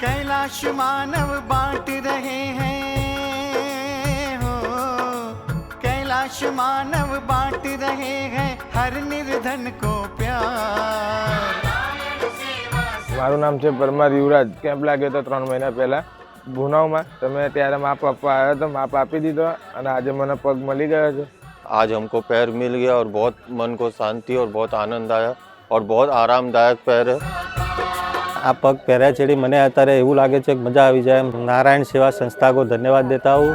कैलाश मानव बांट रहे हैं हो, कैलाश मानव बांट रहे हैं हर निर्धन को प्यार। મારું નામ છે પરમાર યુવરાજ। કેમ્પ લાગ્યો હતો 3 મહિના પહેલા ભુનાવમાં। તમે ત્યારે માપ આપવા આવ્યો તો માપ આપી દીધો અને આજે મને પગ મળી ગયો છે। आज हमको पैर मिल गया और बहुत मन को शांति और बहुत आनंद आया और बहुत आरामदायक पैर है। આ પગ પહેર્યા છેડી મને અત્યારે એવું લાગે છે કે મજા આવી જાય। નારાયણ સેવા સંસ્થા को धन्यवाद देता हूँ।